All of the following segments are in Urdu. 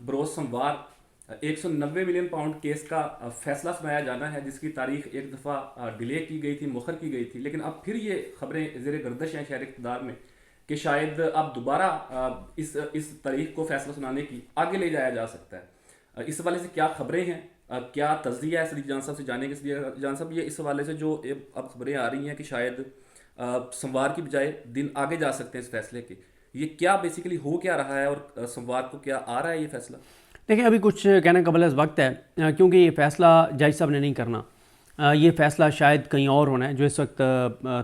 بروز سموار 190 ملین پاؤنڈ کیس کا فیصلہ سنایا جانا ہے، جس کی تاریخ ایک دفعہ ڈیلے کی گئی تھی، مؤخر کی گئی تھی، لیکن اب پھر یہ خبریں زیر گردش ہیں شہر اقتدار میں کہ شاید اب دوبارہ اس تاریخ کو فیصلہ سنانے کی آگے لے جایا جا سکتا ہے۔ اس حوالے سے کیا خبریں ہیں، کیا تجزیہ ہے صدیق جان صاحب سے جانے کے؟ صدیق جان صاحب، یہ اس حوالے سے جو اب خبریں آ رہی ہیں کہ شاید سموار کی بجائے دن آگے جا سکتے ہیں اس فیصلے کے، یہ کیا بیسیکلی ہو کیا رہا ہے اور سموار کو کیا آ رہا ہے یہ فیصلہ؟ دیکھیں، ابھی کچھ کہنا قبل از وقت ہے، کیونکہ یہ فیصلہ جج صاحب نے نہیں کرنا، یہ فیصلہ شاید کہیں اور ہونا ہے جو اس وقت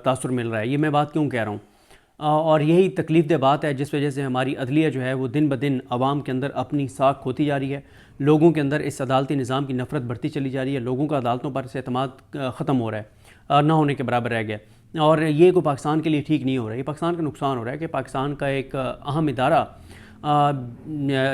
تاثر مل رہا ہے۔ یہ میں بات کیوں کہہ رہا ہوں، اور یہی تکلیف دہ بات ہے جس وجہ سے ہماری عدلیہ جو ہے وہ دن بدن عوام کے اندر اپنی ساکھ کھوتی جا رہی ہے، لوگوں کے اندر اس عدالتی نظام کی نفرت بڑھتی چلی جا رہی ہے، لوگوں کا عدالتوں پر سے اعتماد ختم ہو رہا ہے، نہ ہونے کے برابر رہ گیا، اور یہ کوئی پاکستان کے لیے ٹھیک نہیں ہو رہا ہے، یہ پاکستان کا نقصان ہو رہا ہے کہ پاکستان کا ایک اہم ادارہ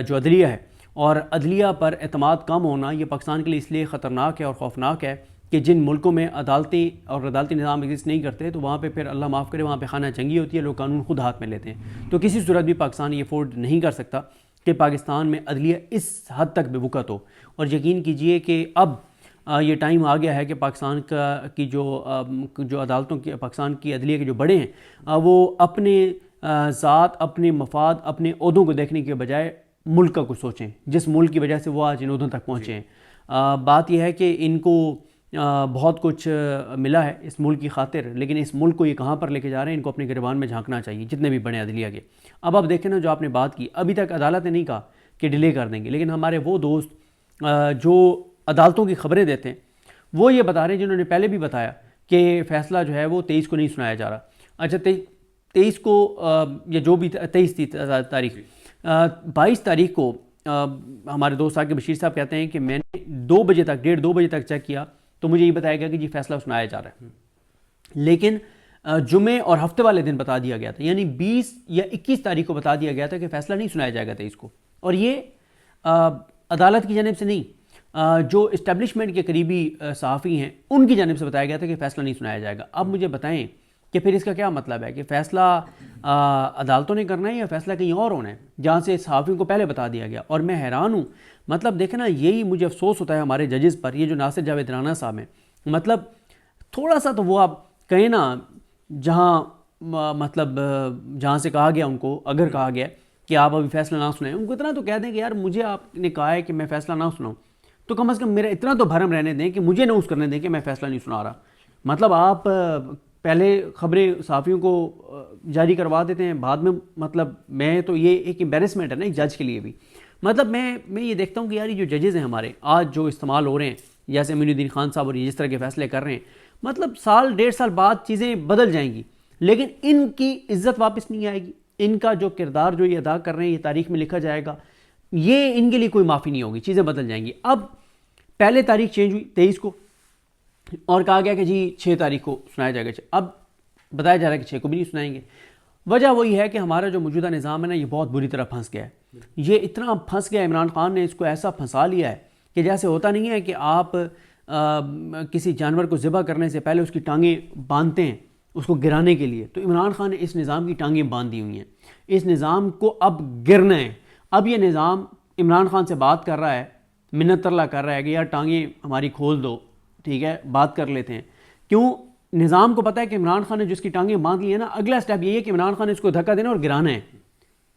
جو عدلیہ ہے اور عدلیہ پر اعتماد کم ہونا، یہ پاکستان کے لیے اس لیے خطرناک ہے اور خوفناک ہے کہ جن ملکوں میں عدالتی نظام ایگزسٹ نہیں کرتے تو وہاں پہ پھر اللہ معاف کرے وہاں پہ خانہ جنگی ہوتی ہے، لوگ قانون خود ہاتھ میں لیتے ہیں۔ تو کسی صورت بھی پاکستان یہ افورڈ نہیں کر سکتا کہ پاکستان میں عدلیہ اس حد تک بے وقت ہو، اور یقین کیجئے کہ اب یہ ٹائم آ گیا ہے کہ پاکستان کی جو عدالتوں کی، پاکستان کی عدلیہ کے جو بڑے ہیں، وہ اپنے ذات، اپنے مفاد، اپنے عہدوں کو دیکھنے کے بجائے ملک کا کچھ سوچیں، جس ملک کی وجہ سے وہ آج ان عہدوں تک پہنچے ہیں۔ بات یہ ہے کہ ان کو بہت کچھ ملا ہے اس ملک کی خاطر، لیکن اس ملک کو یہ کہاں پر لے کے جا رہے ہیں، ان کو اپنے گریبان میں جھانکنا چاہیے، جتنے بھی بڑے عدلیہ کے۔ اب آپ دیکھیں نا، جو آپ نے بات کی، ابھی تک عدالت نے نہیں کہا کہ ڈیلے کر دیں گے، لیکن ہمارے وہ دوست جو عدالتوں کی خبریں دیتے ہیں وہ یہ بتا رہے ہیں، جنہوں نے پہلے بھی بتایا کہ فیصلہ جو ہے وہ 23 کو نہیں سنایا جا رہا۔ اچھا، 23 کو یا جو بھی 23 تھی تاریخ، 22 تاریخ کو ہمارے دوست ثاقب بشیر صاحب کہتے ہیں کہ میں نے 2 بجے تک، 1:30 2 بجے تک چیک کیا تو مجھے یہ بتایا گیا کہ جی فیصلہ سنایا جا رہا ہے، لیکن جمعے اور ہفتے والے دن بتا دیا گیا تھا، یعنی 20 یا 21 تاریخ کو بتا دیا گیا تھا کہ فیصلہ نہیں سنایا جائے گا 23 کو، اور یہ عدالت کی جانب سے نہیں، جو اسٹیبلشمنٹ کے قریبی صحافی ہیں ان کی جانب سے بتایا گیا تھا کہ فیصلہ نہیں سنایا جائے گا۔ اب مجھے بتائیں کہ پھر اس کا کیا مطلب ہے، کہ فیصلہ عدالتوں نے کرنا ہے یا فیصلہ کہیں اور ہونا ہے جہاں سے صحافیوں کو پہلے بتا دیا گیا؟ اور میں حیران ہوں، مطلب دیکھیں نا، یہی مجھے افسوس ہوتا ہے ہمارے ججز پر، یہ جو ناصر جاوید رانا صاحب ہیں، مطلب تھوڑا سا تو وہ آپ کہیں نا، جہاں مطلب جہاں سے کہا گیا ان کو، اگر کہا گیا کہ آپ ابھی فیصلہ نہ سنائیں، ان کو اتنا تو کہہ دیں کہ یار مجھے آپ نے کہا ہے کہ میں فیصلہ نہ سناؤں، تو کم از کم میرا اتنا تو بھرم رہنے دیں کہ مجھے نوز کرنے دیں کہ میں فیصلہ نہیں سنا رہا۔ مطلب آپ پہلے خبریں صحافیوں کو جاری کروا دیتے ہیں، بعد میں مطلب میں تو یہ ایک امبیرسمنٹ ہے نا ایک جج کے لیے بھی۔ مطلب میں یہ دیکھتا ہوں کہ یار یہ جو ججز ہیں ہمارے آج جو استعمال ہو رہے ہیں، جیسے امین الدین خان صاحب اور یہ جس طرح کے فیصلے کر رہے ہیں، مطلب سال 1.5 سال بعد چیزیں بدل جائیں گی، لیکن ان کی عزت واپس نہیں آئے گی، ان کا جو کردار جو یہ ادا کر رہے ہیں یہ تاریخ میں لکھا جائے گا، یہ ان کے لیے کوئی معافی نہیں ہوگی، چیزیں بدل جائیں گی۔ اب پہلے تاریخ چینج ہوئی 23 کو، اور کہا گیا کہ جی 6 تاریخ کو سنایا جائے گا، اب بتایا جا رہا ہے کہ 6 کو بھی نہیں سنائیں گے۔ وجہ وہی ہے کہ ہمارا جو موجودہ نظام ہے نا، یہ بہت بری طرح پھنس گیا ہے، یہ اتنا پھنس گیا، عمران خان نے اس کو ایسا پھنسا لیا ہے کہ جیسے ہوتا نہیں ہے کہ آپ کسی جانور کو ذبح کرنے سے پہلے اس کی ٹانگیں باندھتے ہیں اس کو گرانے کے لیے، تو عمران خان نے اس نظام کی ٹانگیں باندھ دی ہوئی ہیں، اس نظام کو اب گرنا ہے۔ اب یہ نظام عمران خان سے بات کر رہا ہے، منت ترلا کر رہا ہے کہ یار ٹانگیں ہماری کھول دو، ٹھیک ہے بات کر لیتے ہیں۔ کیوں؟ نظام کو پتہ ہے کہ عمران خان نے جس کی ٹانگیں باندھ لی ہیں نا، اگلا سٹیپ یہ ہے کہ عمران خان نے اس کو دھکا دینا اور گرانا ہے،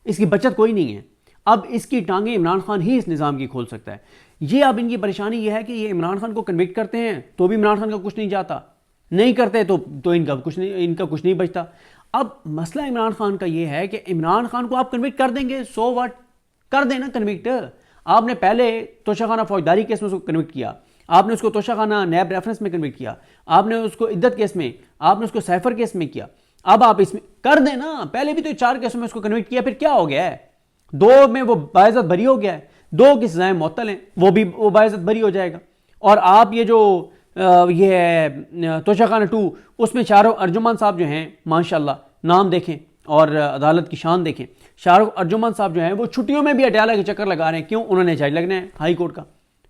اس کی بچت کوئی نہیں ہے۔ اب اس کی ٹانگیں عمران خان ہی اس نظام کی کھول سکتا ہے۔ یہ اب ان کی پریشانی یہ ہے کہ یہ عمران خان کو کنوکٹ کرتے ہیں تو بھی عمران خان کا کچھ نہیں جاتا، نہیں کرتے تو ان کا کچھ نہیں بچتا۔ اب مسئلہ عمران خان کا یہ ہے کہ عمران خان کو آپ کنوکٹ کر دیں گے، سو واٹ، کر دینا کنوکٹ۔ آپ نے پہلے توشہ خانہ فوجداری کیس میں اس کو کنوکٹ کیا، آپ نے اس کو توشہ خانہ نیب ریفرنس میں کنوکٹ کیا، آپ نے اس کو عدت کیس میں، آپ نے اس کو سیفر کیس میں کیا، اب آپ اس میں کر دیں نا۔ پہلے بھی تو 4 کیسوں میں اس کو کنوکٹ کیا، پھر کیا ہو گیا ہے؟ 2 میں وہ باعزت بری ہو گیا ہے، 2 کی سزائیں معطل ہیں، وہ باعزت بری ہو جائے گا۔ اور آپ یہ جو یہ توشہ خانہ 2، اس میں شاہ رخ ارجمن صاحب جو ہیں، ماشاءاللہ نام دیکھیں اور عدالت کی شان دیکھیں، شاہ رخ ارجمن صاحب جو ہیں وہ چھٹیوں میں بھی اٹیالہ کے چکر لگا رہے ہیں۔ کیوں؟ انہوں نے جج لگنا ہے ہائی کورٹ کا،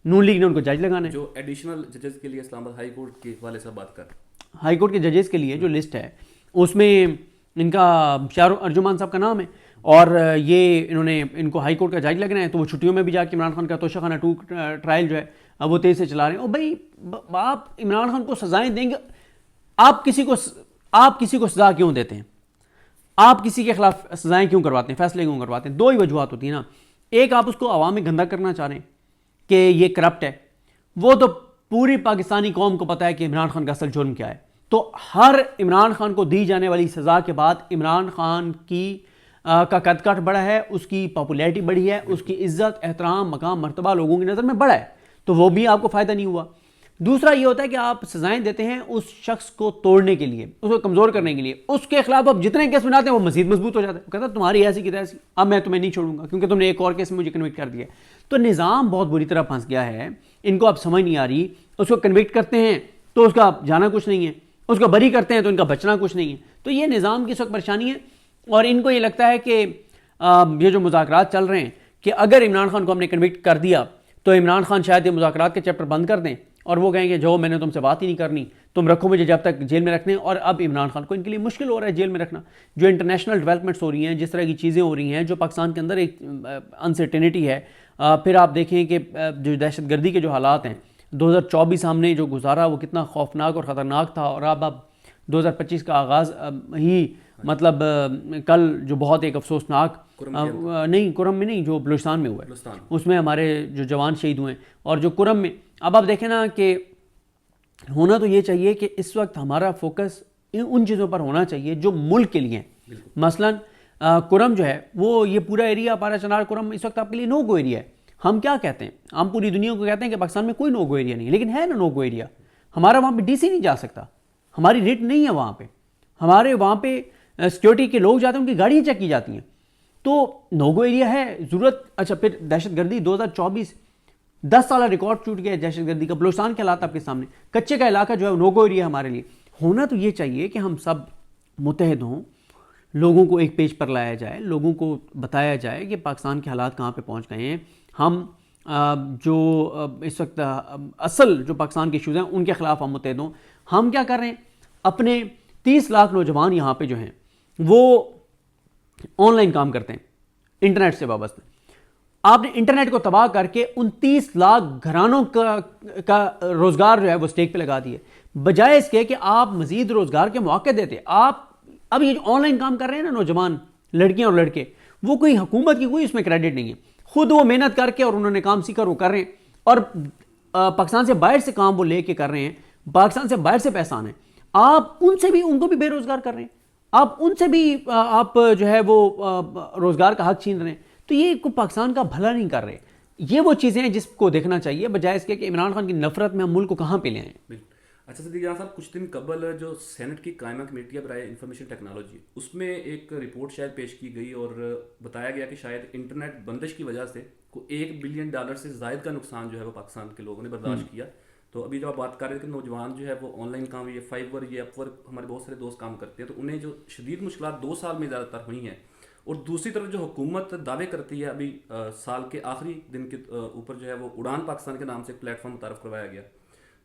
نون لیگ نے ان کو جج لگانا ہے۔ جو ایڈیشنل ججز کے لیے اسلام آباد ہائی کورٹ کے حوالے سے بات کر، ہائی کورٹ کے ججز کے لیے جو لسٹ ہے اس میں ان کا شاہ رخ ارجمن صاحب کا نام ہے۔ اور یہ انہوں نے ان کو ہائی کورٹ کا جج لگ رہے ہیں، تو وہ چھٹیوں میں بھی جا کے عمران خان کا توشہ خانہ 2 ٹرائل جو ہے اب وہ تیز سے چلا رہے ہیں. اور بھائی آپ عمران خان کو سزائیں دیں گے، آپ کسی کو سزا کیوں دیتے ہیں؟ آپ کسی کے خلاف سزائیں کیوں کرواتے ہیں، فیصلے کیوں کرواتے ہیں؟ 2 ہی وجوہات ہوتی ہیں نا. ایک، آپ اس کو عوام میں گندا کرنا چاہ رہے ہیں کہ یہ کرپٹ ہے. وہ تو پوری پاکستانی قوم کو پتہ ہے کہ عمران خان کا اصل جرم کیا ہے. تو ہر عمران خان کو دی جانے والی سزا کے بعد عمران خان کا قد کاٹ بڑھا ہے، اس کی پاپولیرٹی بڑھی ہے، اس کی عزت، احترام، مقام، مرتبہ لوگوں کی نظر میں بڑھا ہے، تو وہ بھی آپ کو فائدہ نہیں ہوا. دوسرا یہ ہوتا ہے کہ آپ سزائیں دیتے ہیں اس شخص کو توڑنے کے لیے، اس کو کمزور کرنے کے لیے. اس کے خلاف آپ جتنے کیس بناتے ہیں وہ مزید مضبوط ہو جاتا ہے. وہ کہتا ہے تمہاری ایسی کی ایسی، اب میں تمہیں نہیں چھوڑوں گا کیونکہ تم نے ایک اور کیس میں مجھے کنوکٹ کر دیا. تو نظام بہت بری طرح پھنس گیا ہے. ان کو اب سمجھ نہیں آ رہی. اس کو کنوکٹ کرتے ہیں تو اس کا جانا کچھ نہیں ہے، اس کو بری کرتے ہیں تو ان کا بچنا کچھ نہیں ہے. تو یہ نظام کی اس وقت پریشانی ہے. اور ان کو یہ لگتا ہے کہ یہ جو مذاکرات چل رہے ہیں کہ اگر عمران خان کو ہم نے کنوکٹ کر دیا تو عمران خان شاید یہ مذاکرات کے چیپٹر بند کر دیں اور وہ کہیں کہ جو میں نے تم سے بات ہی نہیں کرنی، تم رکھو مجھے جب تک جیل میں رکھنے. اور اب عمران خان کو ان کے لیے مشکل ہو رہا ہے جیل میں رکھنا. جو انٹرنیشنل ڈیولپمنٹس ہو رہی ہیں، جس طرح کی چیزیں ہو رہی ہیں، جو پاکستان کے اندر ایک انسرٹینٹی ہے. پھر آپ دیکھیں کہ جو دہشت گردی کے جو حالات ہیں، 2024 ہم نے جو گزارا وہ کتنا خوفناک اور خطرناک تھا. اور اب 2025 کا آغاز ہی مطلب کل جو بہت ایک افسوسناک نہیں، کرم میں نہیں، جو بلوچستان میں ہوا ہے اس میں ہمارے جو جوان شہید ہوئے ہیں. اور جو کرم میں اب آپ دیکھیں نا کہ ہونا تو یہ چاہیے کہ اس وقت ہمارا فوکس ان چیزوں پر ہونا چاہیے جو ملک کے لیے ہیں. مثلا کرم جو ہے وہ یہ پورا ایریا پارا چنار کرم اس وقت آپ کے لیے نو گو ایریا ہے. ہم کیا کہتے ہیں؟ ہم پوری دنیا کو کہتے ہیں کہ پاکستان میں کوئی نو گو ایریا نہیں، لیکن ہے نا نو گو ایریا. ہمارا وہاں پہ ڈی سی نہیں جا سکتا، ہماری ریٹ نہیں ہے وہاں پہ. ہمارے وہاں پہ سیکیورٹی کے لوگ جاتے ہیں، ان کی گاڑیاں چیک کی جاتی ہیں. تو نو گو ایریا ہے ضرورت. اچھا پھر دہشت گردی 2024 10 سالہ ریکارڈ ٹوٹ گیا دہشت گردی کا. بلوچستان کے حالات آپ کے سامنے، کچے کا علاقہ جو ہے نو گو ایریا ہمارے لیے. ہونا تو یہ چاہیے کہ ہم سب متحد ہوں، لوگوں کو ایک پیج پر لایا جائے، لوگوں کو بتایا جائے کہ پاکستان کے حالات کہاں پہ پہنچ گئے ہیں. ہم جو اس وقت اصل جو پاکستان کے ایشوز ہیں ان کے خلاف ہم متحد ہوں. ہم کیا کر رہے ہیں؟ اپنے 30 لاکھ نوجوان یہاں پہ جو ہیں وہ آن لائن کام کرتے ہیں، انٹرنیٹ سے وابستہ. آپ نے انٹرنیٹ کو تباہ کر کے ان 30 لاکھ گھرانوں کا روزگار جو ہے وہ سٹیک پہ لگا دیے، بجائے اس کے کہ آپ مزید روزگار کے مواقع دیتے. آپ اب یہ جو آن لائن کام کر رہے ہیں نا نوجوان لڑکیاں اور لڑکے، وہ کوئی حکومت کی کوئی اس میں کریڈٹ نہیں ہے. خود وہ محنت کر کے اور انہوں نے کام سیکھا وہ کر رہے ہیں. اور پاکستان سے باہر سے کام وہ لے کے کر رہے ہیں، پاکستان سے باہر سے پیسہ آنا ہے. آپ ان کو بھی بے روزگار کر رہے ہیں، آپ ان سے بھی آپ جو ہے وہ روزگار کا حق چھین رہے ہیں. تو یہ پاکستان کا بھلا نہیں کر رہے. یہ وہ چیزیں ہیں جس کو دیکھنا چاہیے، بجائے اس کے کہ عمران خان کی نفرت میں ہم ملک کو کہاں پہ لے آئیں. اچھا صدیق جان صاحب، کچھ دن قبل جو سینٹ کی قائمہ کمیٹی برائے انفارمیشن ٹیکنالوجی، اس میں ایک رپورٹ شاید پیش کی گئی اور بتایا گیا کہ شاید انٹرنیٹ بندش کی وجہ سے $1 بلین سے زائد کا نقصان جو ہے وہ پاکستان کے لوگوں نے برداشت کیا. تو ابھی جب آپ بات کر رہے تھے کہ نوجوان جو ہے وہ آن لائن کام، یہ فائیور، یہ اپ ورک، ہمارے بہت سارے دوست کام کرتے ہیں، تو انہیں جو شدید مشکلات 2 سال میں زیادہ تر ہوئی ہیں. اور دوسری طرف جو حکومت دعوے کرتی ہے، ابھی سال کے آخری دن کے اوپر جو ہے وہ اڑان پاکستان کے نام سے ایک پلیٹ فارم متعارف کروایا گیا،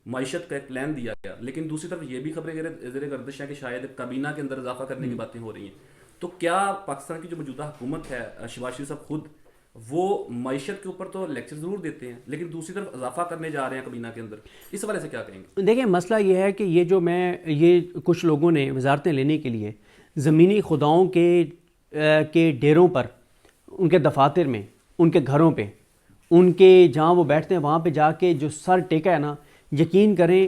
معیشت کا ایک پلان دیا گیا. لیکن دوسری طرف یہ بھی خبریں زیر گردش ہیں کہ شاید کابینہ کے اندر اضافہ کرنے کی باتیں ہو رہی ہیں. تو کیا پاکستان کی جو موجودہ حکومت ہے، شہباز شریف صاحب خود وہ معیشت کے اوپر تو لیکچر ضرور دیتے ہیں، لیکن دوسری طرف اضافہ کرنے جا رہے ہیں کابینہ کے اندر، اس حوالے سے کیا کہیں گے؟ دیکھیں مسئلہ یہ ہے کہ یہ کچھ لوگوں نے وزارتیں لینے کے لیے زمینی خداؤں کے ڈیروں پر، ان کے دفاتر میں، ان کے گھروں پہ، ان کے جہاں وہ بیٹھتے ہیں وہاں پہ جا کے جو سر ٹیکا ہے نا، یقین کریں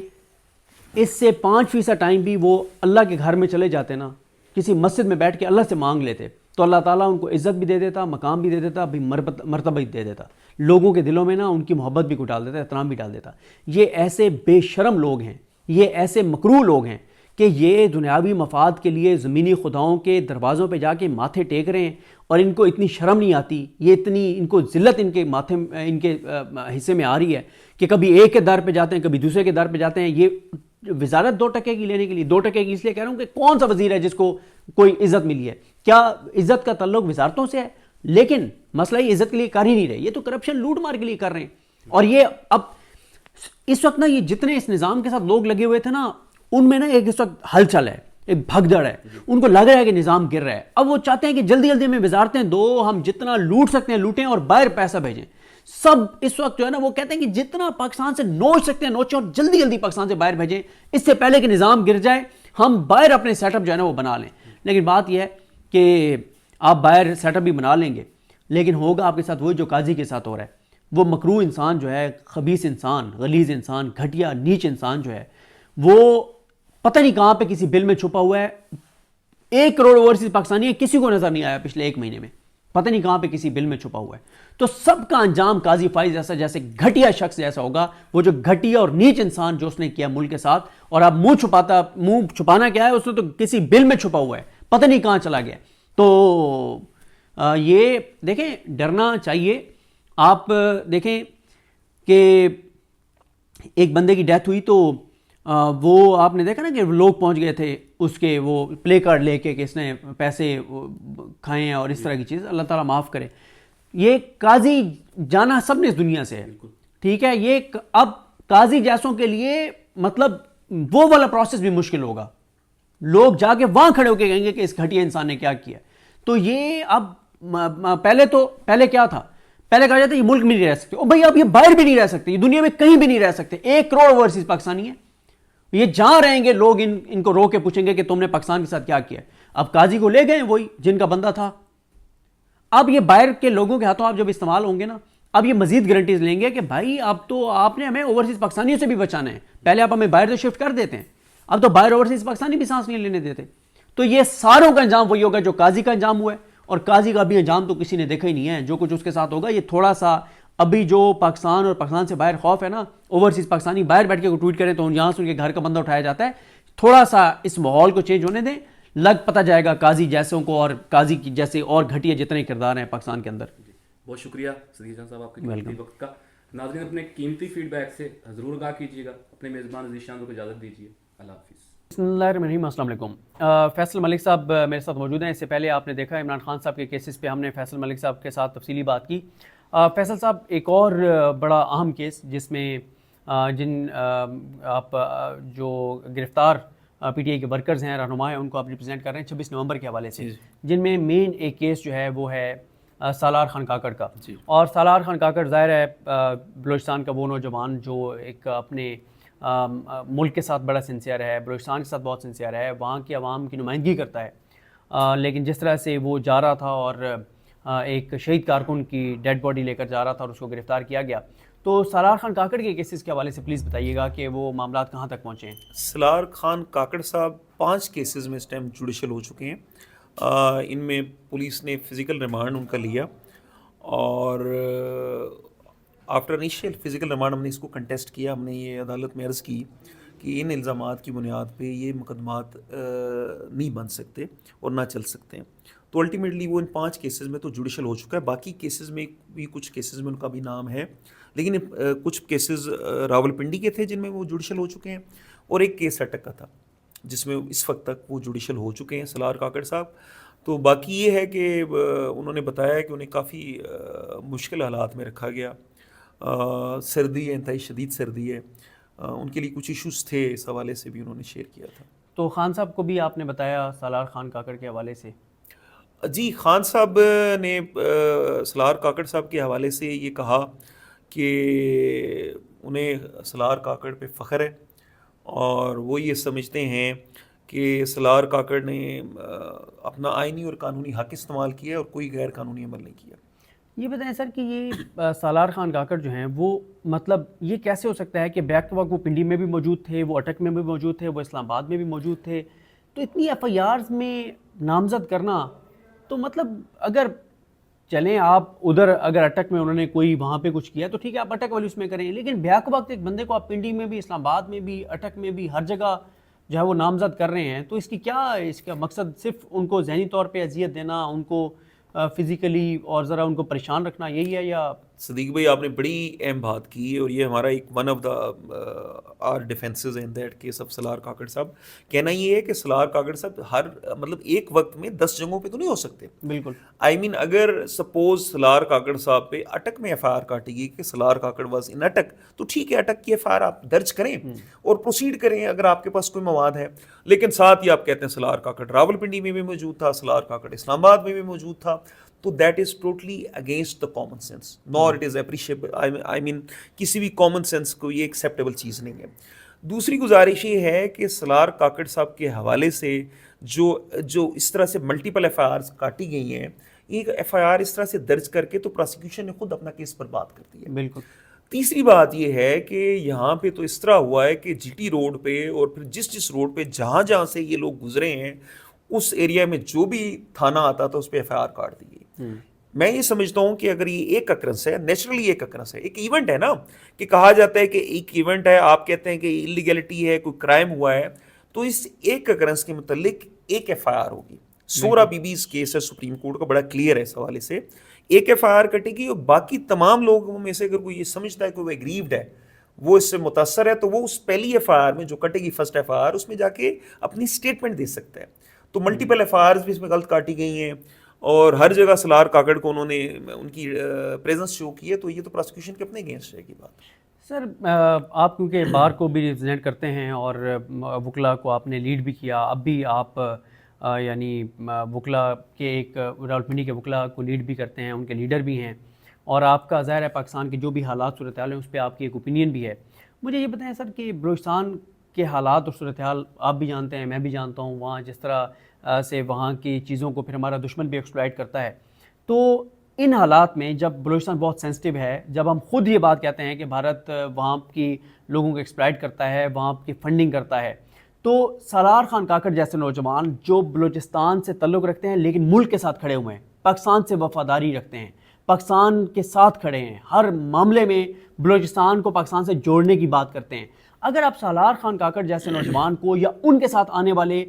اس سے 5% ٹائم بھی وہ اللہ کے گھر میں چلے جاتے نا، کسی مسجد میں بیٹھ کے اللہ سے مانگ لیتے، تو اللہ تعالیٰ ان کو عزت بھی دے دیتا، مقام بھی دے دیتا، بھی مرتبہ بھی دے دیتا، لوگوں کے دلوں میں نا ان کی محبت بھی کو ڈال دیتا، احترام بھی ڈال دیتا. یہ ایسے بے شرم لوگ ہیں، یہ ایسے مکروہ لوگ ہیں کہ یہ دنیاوی مفاد کے لیے زمینی خداؤں کے دروازوں پہ جا کے ماتھے ٹیک رہے ہیں، اور ان کو اتنی شرم نہیں آتی، یہ اتنی ان کو ذلت ان کے ماتھے ان کے حصے میں آ رہی ہے کہ کبھی ایک کے در پہ جاتے ہیں، کبھی دوسرے کے در پہ جاتے ہیں. یہ وزارت 2% کی لینے کے لیے، 2% کی اس لیے کہہ رہا ہوں کہ کون سا وزیر ہے جس کو کوئی عزت ملی ہے؟ کیا عزت کا تعلق وزارتوں سے ہے؟ لیکن مسئلہ یہ عزت کے لیے کر ہی نہیں رہے، یہ تو کرپشن لوٹ مار کے لیے کر رہے ہیں. اور یہ اب اس وقت نا یہ جتنے اس نظام کے ساتھ لوگ لگے ہوئے تھے نا، ان میں نا ایک اس وقت ہلچل ہے. ایک بھگدڑ ہے. ان کو لگ رہا ہے کہ نظام گر رہا ہے. اب وہ چاہتے ہیں کہ جلدی جلدی میں وزارتیں دو, ہم جتنا لوٹ سکتے ہیں لوٹیں اور باہر پیسہ بھیجیں. سب اس وقت جو ہے نا وہ کہتے ہیں کہ جتنا پاکستان سے نوچ سکتے ہیں نوچیں اور جلدی جلدی پاکستان سے باہر بھیجیں, اس سے پہلے کہ نظام گر جائے ہم باہر اپنے سیٹ اپ جو ہے نا وہ بنا لیں. لیکن بات یہ ہے کہ آپ باہر سیٹ اپ بھی بنا لیں گے, لیکن ہوگا آپ کے ساتھ وہی جو قاضی کے ساتھ ہو رہا ہے. وہ مکروہ انسان جو ہے, خبیث انسان, غلیظ انسان, گھٹیا نیچ انسان جو ہے, وہ پتہ نہیں کہاں پہ کسی بل میں چھپا ہوا ہے. 1 کروڑ اوورسیز پاکستانی ہے, کسی کو نظر نہیں آیا پچھلے 1 مہینے میں, پتہ نہیں کہاں پہ کسی بل میں چھپا ہوا ہے. تو سب کا انجام قاضی فائز جیسا جیسے گھٹیا شخص جیسا ہوگا, وہ جو گھٹیا اور نیچ انسان جو اس نے کیا ملک کے ساتھ. اور اب منہ چھپانا کیا ہے, اس نے تو کسی بل میں چھپا ہوا ہے, پتہ نہیں کہاں چلا گیا. تو یہ دیکھیں ڈرنا چاہیے. آپ دیکھیں کہ ایک بندے کی ڈیتھ ہوئی تو وہ آپ نے دیکھا نا کہ لوگ پہنچ گئے تھے اس کے وہ پلے کارڈ لے کے کہ اس نے پیسے کھائے ہیں اور اس طرح کی چیز. اللہ تعالیٰ معاف کرے. یہ قاضی جانا سب نے اس دنیا سے ہے, ٹھیک ہے. یہ اب قاضی جیسوں کے لیے مطلب وہ والا پروسیس بھی مشکل ہوگا. لوگ جا کے وہاں کھڑے ہو کے کہیں گے کہ اس گھٹیا انسان نے کیا کیا. تو یہ اب پہلے کیا تھا, پہلے کہا جاتا ہے یہ ملک میں نہیں رہ سکتے. او بھائی اب یہ باہر بھی نہیں رہ سکتے, یہ دنیا میں کہیں بھی نہیں رہ سکتے. 1 کروڑ اوورسیز پاکستانی ہیں, یہ جہاں رہیں گے لوگ ان کو رو کے پوچھیں گے کہ تم نے پاکستان کے ساتھ کیا کیا. اب قاضی کو لے گئے وہی جن کا بندہ تھا. اب یہ باہر کے لوگوں کے ہاتھوں آپ جب استعمال ہوں گے نا, اب یہ مزید گارنٹیز لیں گے کہ بھائی اب تو آپ نے ہمیں اوورسیز پاکستانیوں سے بھی بچانا ہے. پہلے آپ ہمیں باہر تو شفٹ کر دیتے ہیں, اب تو باہر اوورسیز پاکستانی بھی سانس نہیں لینے دیتے. تو یہ ساروں کا انجام وہی ہوگا جو قاضی کا انجام ہوا ہے. اور قاضی کا بھی انجام تو کسی نے دیکھا ہی نہیں ہے. جو کچھ اس کے ساتھ ہوگا یہ تھوڑا سا ابھی جو پاکستان اور پاکستان سے باہر خوف ہے نا, اوورسیز پاکستانی باہر بیٹھ کے ٹویٹ کریں تو یہاں سے ان کے گھر کا بندہ اٹھایا جاتا ہے. تھوڑا سا اس ماحول کو چینج ہونے دیں, پتہ جائے گا قاضی جیسوں کو اور قاضی کی جیسے اور گھٹیا جتنے کردار ہیں پاکستان کے اندر. بہت شکریہ صدیق جان صاحب آپ کے قیمتی وقت کا. ناظرین اپنے قیمتی فیڈ بیک سے ضرور آگاہ کیجیے گا. اپنے میزبان عزیز شان کو اجازت دیجیے. اللہ حافظ. بسم اللہ الرحمن الرحیم. السلام علیکم. فیصل ملک صاحب میرے ساتھ موجود ہیں. اس سے پہلے آپ نے دیکھا عمران خان صاحب کے کیسز پہ ہم نے فیصل ملک صاحب کے ساتھ تفصیلی بات کی. فیصل صاحب ایک اور بڑا اہم کیس جس میں آپ جو گرفتار پی ٹی آئی کے ورکرز ہیں, رہنما ہیں, ان کو آپ ریپرزینٹ کر رہے ہیں 26 نومبر کے حوالے سے, جن میں مین ایک کیس جو ہے وہ ہے سالار خان کاکڑ کا. اور سالار خان کاکڑ ظاہر ہے بلوچستان کا وہ نوجوان جو ایک اپنے ملک کے ساتھ بڑا سنسیئر ہے, بلوچستان کے ساتھ بہت سنسیئر ہے, وہاں کی عوام کی نمائندگی کرتا ہے. لیکن جس طرح سے وہ جا رہا تھا اور ایک شہید کارکن کی ڈیڈ باڈی لے کر جا رہا تھا اور اس کو گرفتار کیا گیا. تو سالار خان کاکڑ کے کیسز کے حوالے سے پلیز بتائیے گا کہ وہ معاملات کہاں تک پہنچے ہیں. سالار خان کاکڑ صاحب 5 کیسز میں اس ٹائم جوڈیشل ہو چکے ہیں. ان میں پولیس نے فزیکل ریمانڈ ان کا لیا اور آفٹر انیشیل فزیکل ریمانڈ ہم نے اس کو کنٹیسٹ کیا. ہم نے یہ عدالت میں عرض کی کہ ان الزامات کی بنیاد پہ یہ مقدمات نہیں بن سکتے اور نہ چل سکتے ہیں. تو الٹیمیٹلی وہ ان 5 کیسز میں تو جوڈیشل ہو چکا ہے. باقی کیسز میں بھی کچھ کیسز میں ان کا بھی نام ہے, لیکن کچھ کیسز راولپنڈی کے تھے جن میں وہ جوڈیشل ہو چکے ہیں, اور ایک کیس اٹک کا تھا جس میں اس وقت تک وہ جوڈیشل ہو چکے ہیں سالار کاکڑ صاحب. تو باقی یہ ہے کہ انہوں نے بتایا کہ انہیں کافی مشکل حالات میں رکھا گیا. سردی ہے, انتہائی شدید سردی ہے, ان کے لیے کچھ ایشوز تھے, اس حوالے سے بھی انہوں نے شیئر کیا تھا. تو خان صاحب کو بھی آپ نے بتایا سالار خان کاکڑ کے حوالے سے؟ جی, خان صاحب نے سالار کاکڑ صاحب کے حوالے سے یہ کہا کہ انہیں سالار کاکڑ پہ فخر ہے اور وہ یہ سمجھتے ہیں کہ سالار کاکڑ نے اپنا آئینی اور قانونی حق استعمال کیا اور کوئی غیر قانونی عمل نہیں کیا. یہ بتائیں سر کہ یہ سالار خان کاکڑ جو ہیں وہ مطلب یہ کیسے ہو سکتا ہے کہ بیک ٹو بیک وہ پنڈی میں بھی موجود تھے, وہ اٹک میں بھی موجود تھے, وہ اسلام آباد میں بھی موجود تھے, تو اتنی ایف آئی آرز میں نامزد کرنا, تو مطلب اگر چلیں آپ ادھر اگر اٹک میں انہوں نے کوئی وہاں پہ کچھ کیا تو ٹھیک ہے آپ اٹک والی اس میں کریں, لیکن بیک وقت ایک بندے کو آپ پنڈی میں بھی, اسلام آباد میں بھی, اٹک میں بھی, ہر جگہ جو ہے وہ نامزد کر رہے ہیں. تو اس کی کیا, اس کا مقصد صرف ان کو ذہنی طور پہ اذیت دینا, ان کو فزیکلی اور ذرا ان کو پریشان رکھنا, یہی ہے یا صدیق بھائی آپ نے بڑی اہم بات کی ہے، اور یہ ہمارا ایک one of the our defences in that case of Salar Kakar sahab. کہنا یہ ہے کہ سلار کاکڑ صاحب ہر مطلب ایک وقت میں 10 جگہوں پہ تو نہیں ہو سکتے. بالکل. آئی مین اگر سپوز سلار کاکڑ صاحب پہ اٹک میں ایف آئی آر کاٹے گی کہ سلار کاکڑ واز ان اٹک، تو ٹھیک ہے، اٹک کی ایف آئی آر آپ درج کریں اور پروسیڈ کریں اگر آپ کے پاس کوئی مواد ہے. لیکن ساتھ ہی آپ کہتے ہیں سلار کاکڑ راولپنڈی میں بھی موجود تھا، سلار کاکڑ اسلام آباد میں بھی موجود تھا، تو that is totally against the common sense, nor it is appreciable. I mean کسی بھی کامن سینس کو یہ ایکسیپٹیبل چیز نہیں ہے. دوسری گزارش یہ ہے کہ سلار کاکڑ صاحب کے حوالے سے جو اس طرح سے ملٹیپل ایف آئی آرز کاٹی گئی ہیں، ایک ایف آئی آر اس طرح سے درج کر کے تو پروسیکیوشن نے خود اپنا کیس پر بات کر دی ہے. بالکل. تیسری بات یہ ہے کہ یہاں پہ تو اس طرح ہوا ہے کہ جی ٹی روڈ پہ اور پھر جس روڈ پہ جہاں سے یہ لوگ گزرے ہیں اس ایریا میں جو بھی تھانہ آتا تھا اس پہ ایف آئی آر کاٹ دی گئی. میں یہ سمجھتا ہوں کہ اگر یہ ایک اکرنس ہے، نیچرلی ایک اکرنس ہے، ایک ایونٹ ہے نا، کہ کہا جاتا ہے کہ ایک ایونٹ ہے، آپ کہتے ہیں کہ انلیگیلٹی ہے، کوئی کرائم ہوا ہے، تو اس ایک اکرنس کے متعلق ایک ایف آئی آر ہوگی. سورا بی بیز کیس ہے سپریم کورٹ کا، بڑا کلیئر ہے اس حوالے سے. ایک ایف آئی آر کٹے گی اور باقی تمام لوگوں میں سے اگر کوئی یہ سمجھتا ہے کہ وہ ایگریوڈ ہے، وہ اس سے متاثر ہے، تو وہ اس پہلی ایف آئی آر میں جو کٹے گی فرسٹ ایف آئی آر، اس میں جا کے اپنی اسٹیٹمنٹ دے سکتا ہے. تو ملٹیپل ایف آئی آرز بھی اس میں غلط کاٹی گئی ہیں اور ہر جگہ سلار کاکڑ کو انہوں نے ان کی پریزنس شو کی ہے، تو یہ تو پروسیکیوشن کے اپنے اگینسٹ رہے گی بات. سر آپ کیونکہ بار کو بھی ریپرزینٹ کرتے ہیں اور وکلا کو آپ نے لیڈ بھی کیا، اب بھی آپ یعنی وکلا کے ایک راولپنڈی کے وکلا کو لیڈ بھی کرتے ہیں، ان کے لیڈر بھی ہیں، اور آپ کا ظاہر ہے پاکستان کے جو بھی حالات صورتحال ہیں اس پہ آپ کی ایک اوپینین بھی ہے. مجھے یہ بتائیں سر کہ بلوچستان کے حالات اور صورتحال آپ بھی جانتے ہیں، میں بھی جانتا ہوں، وہاں جس طرح سے وہاں کی چیزوں کو پھر ہمارا دشمن بھی ایکسپلائٹ کرتا ہے. تو ان حالات میں جب بلوچستان بہت سینسٹیو ہے، جب ہم خود یہ بات کہتے ہیں کہ بھارت وہاں کی لوگوں کو ایکسپلائٹ کرتا ہے، وہاں کی فنڈنگ کرتا ہے، تو سالار خان کاکڑ جیسے نوجوان جو بلوچستان سے تعلق رکھتے ہیں لیکن ملک کے ساتھ کھڑے ہوئے ہیں، پاکستان سے وفاداری رکھتے ہیں، پاکستان کے ساتھ کھڑے ہیں، ہر معاملے میں بلوچستان کو پاکستان سے جوڑنے کی بات کرتے ہیں، اگر آپ سالار خان کاکڑ جیسے نوجوان کو یا ان کے ساتھ آنے والے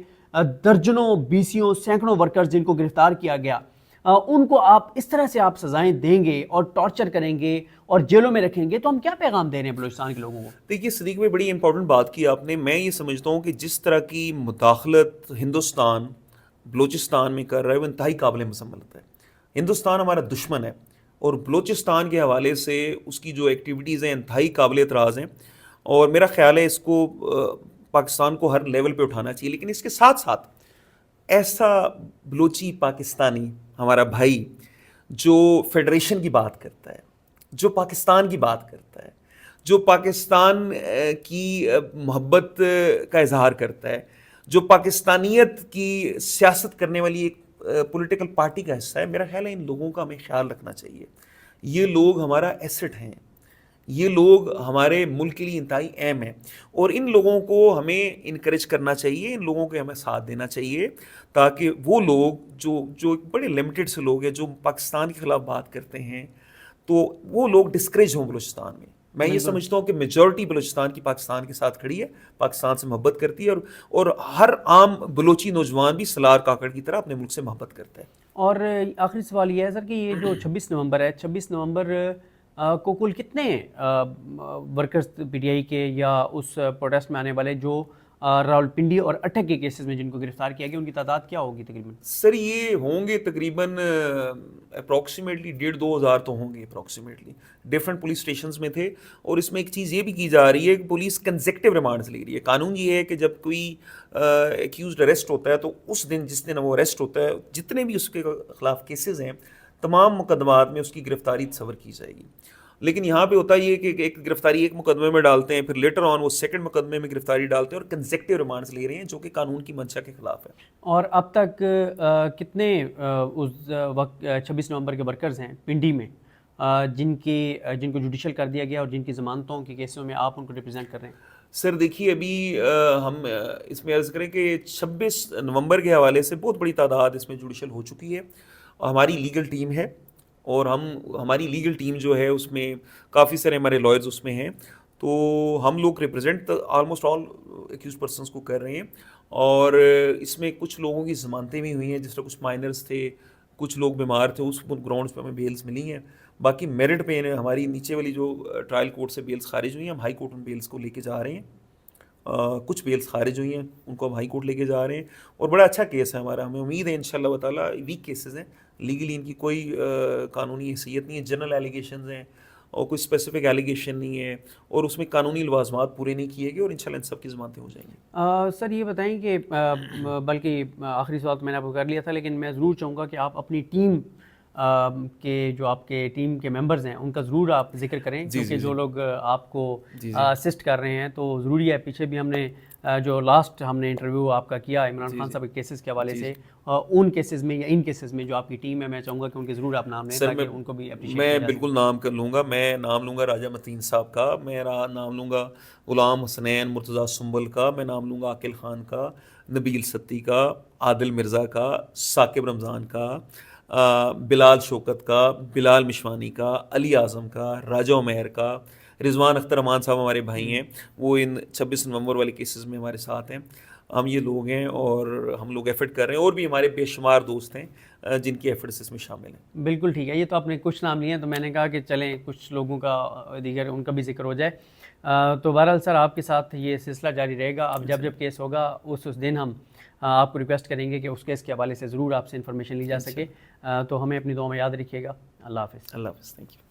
درجنوں، بیسیوں، سینکڑوں ورکرز جن کو گرفتار کیا گیا، ان کو آپ اس طرح سے آپ سزائیں دیں گے اور ٹارچر کریں گے اور جیلوں میں رکھیں گے، تو ہم کیا پیغام دے رہے ہیں بلوچستان کے لوگوں کو؟ دیکھیے صدیق بھائی، بڑی امپورٹنٹ بات کی آپ نے. میں یہ سمجھتا ہوں کہ جس طرح کی مداخلت ہندوستان بلوچستان میں کر رہا ہے وہ انتہائی قابل مذمت ہے. ہندوستان ہمارا دشمن ہے اور بلوچستان کے حوالے سے اس کی جو ایکٹیویٹیز ہیں انتہائی قابل اعتراض ہیں، اور میرا خیال ہے اس کو پاکستان کو ہر لیول پہ اٹھانا چاہیے. لیکن اس کے ساتھ ساتھ ایسا بلوچی پاکستانی ہمارا بھائی جو فیڈریشن کی بات کرتا ہے، جو پاکستان کی بات کرتا ہے، جو پاکستان کی محبت کا اظہار کرتا ہے، جو پاکستانیت کی سیاست کرنے والی ایک پولیٹیکل پارٹی کا حصہ ہے، میرا خیال ہے ان لوگوں کا ہمیں خیال رکھنا چاہیے. یہ لوگ ہمارا ایسٹ ہیں، یہ لوگ ہمارے ملک کے لیے انتہائی اہم ہیں، اور ان لوگوں کو ہمیں انکریج کرنا چاہیے، ان لوگوں کو ہمیں ساتھ دینا چاہیے، تاکہ وہ لوگ جو بڑے لمیٹڈ سے لوگ ہیں جو پاکستان کے خلاف بات کرتے ہیں، تو وہ لوگ ڈسکریج ہوں بلوچستان میں. میں یہ سمجھتا ہوں کہ میجورٹی بلوچستان کی پاکستان کے ساتھ کھڑی ہے، پاکستان سے محبت کرتی ہے، اور ہر عام بلوچی نوجوان بھی سلار کاکڑ کی طرح اپنے ملک سے محبت کرتا ہے. اور آخری سوال یہ ہے سر کہ یہ جو 26 نومبر ہے، 26 نومبر کو کل کتنے ورکرز پی ٹی آئی کے یا اس پروٹیسٹ میں آنے والے جو راولپنڈی اور اٹک کے کیسز میں جن کو گرفتار کیا گیا، ان کی تعداد کیا ہوگی تقریباً؟ سر یہ ہوں گے تقریباً اپروکسیمیٹلی 1,500-2,000 تو ہوں گے اپروکسیمیٹلی. ڈفرینٹ پولیس اسٹیشنز میں تھے، اور اس میں ایک چیز یہ بھی کی جا رہی ہے کہ پولیس کنزیکٹیو ریمانڈز لے رہی ہے. قانون یہ ہے کہ جب کوئی ایکیوزڈ اریسٹ ہوتا ہے تو اس دن جس دن وہ اریسٹ ہوتا ہے، جتنے بھی اس کے خلاف کیسز ہیں تمام مقدمات میں اس کی گرفتاری تصور کی جائے گی. لیکن یہاں پہ ہوتا یہ کہ ایک گرفتاری ایک مقدمے میں ڈالتے ہیں، پھر لیٹر آن وہ سیکنڈ مقدمے میں گرفتاری ڈالتے ہیں اور کنزیکٹیو ریمانڈز لے رہے ہیں، جو کہ قانون کی منشا کے خلاف ہے. اور اب تک کتنے اس وقت 26 نومبر کے ورکرز ہیں پنڈی میں جن کو جوڈیشل کر دیا گیا اور جن کی ضمانتوں کے کیسوں میں آپ ان کو ریپرزینٹ کر رہے ہیں؟ سر دیکھیے، ابھی ہم اس میں عرض کریں کہ 26 نومبر کے حوالے سے بہت بڑی تعداد اس میں جوڈیشل ہو چکی ہے. ہماری لیگل ٹیم ہے، اور ہماری لیگل ٹیم جو ہے اس میں کافی سارے ہمارے لائرز اس میں ہیں، تو ہم لوگ represent almost all accused persons کو کر رہے ہیں. اور اس میں کچھ لوگوں کی ضمانتیں بھی ہوئی ہیں، جس طرح کچھ مائنرز تھے، کچھ لوگ بیمار تھے، اس گراؤنڈس پہ ہمیں بیلز ملی ہیں. باقی میرٹ پہ ہماری نیچے والی جو ٹرائل کورٹ سے بیلز خارج ہوئی ہیں, ہم ہائی کورٹ ان بیلز کو لے کے جا رہے ہیں. کچھ بیلز خارج ہوئی ہیں, ان کو ہم ہائی کورٹ لے کے جا رہے ہیں, اور بڑا اچھا کیس ہے ہمارا. ہمیں امید ہے انشاءاللہ تعالیٰ, ویک کیسز ہیں, لیگلی ان کی کوئی قانونی حیثیت نہیں ہے, جنرل ایلیگیشنز ہیں اور کوئی اسپیسیفک ایلیگیشن نہیں ہے, اور اس میں قانونی لوازمات پورے نہیں کیے گئے, اور انشاءاللہ ان سب کی ضمانتیں ہو جائیں گی. سر یہ بتائیں کہ بلکہ آخری سوال میں نے آپ کو کر لیا تھا, لیکن میں ضرور چاہوں گا کہ آپ اپنی ٹیم کے جو آپ کے ٹیم کے ممبرز ہیں ان کا ضرور آپ ذکر کریں, کیونکہ جو لوگ آپ کو اسسٹ کر رہے ہیں تو ضروری ہے. پیچھے بھی ہم نے جو لاسٹ ہم نے انٹرویو آپ کا کیا عمران خان صاحب کے کیسز کے حوالے سے, ان کیسز میں یا ان کیسز میں جو آپ کی ٹیم ہے, میں چاہوں گا کہ ان کے ضرور آپ نام لیں تاکہ ان کو بھی اپریشیٹ میں بالکل نام کر لوں گا. میں نام لوں گا راجہ متین صاحب کا, میں نام لوں گا غلام حسنین مرتضیٰ سنبل کا, میں نام لوں گا عاقل خان کا, نبیل ستی کا, عادل مرزا کا, ثاقب رمضان کا, بلال شوکت کا, بلال مشوانی کا, علی اعظم کا, راجہ عمیر کا, رضوان اختر امان صاحب ہمارے بھائی ہیں, وہ ان 26 نومبر والے کیسز میں ہمارے ساتھ ہیں. ہم یہ لوگ ہیں اور ہم لوگ ایفرٹ کر رہے ہیں, اور بھی ہمارے بے شمار دوست ہیں جن کی ایفرٹس اس میں شامل ہیں. بالکل ٹھیک ہے. یہ تو آپ نے کچھ نام لیے ہیں, تو میں نے کہا کہ چلیں کچھ لوگوں کا دیگر ان کا بھی ذکر ہو جائے. تو بہرحال سر آپ کے ساتھ یہ سلسلہ جاری رہے گا. اب جب کیس ہوگا اس دن ہم آپ کو ریکویسٹ کریں گے کہ اس کیس کے حوالے سے ضرور آپ سے انفارمیشن لی جا سکے. تو ہمیں اپنی دعا میں یاد رکھیے گا. اللہ حافظ. اللہ حافظ. Thank you.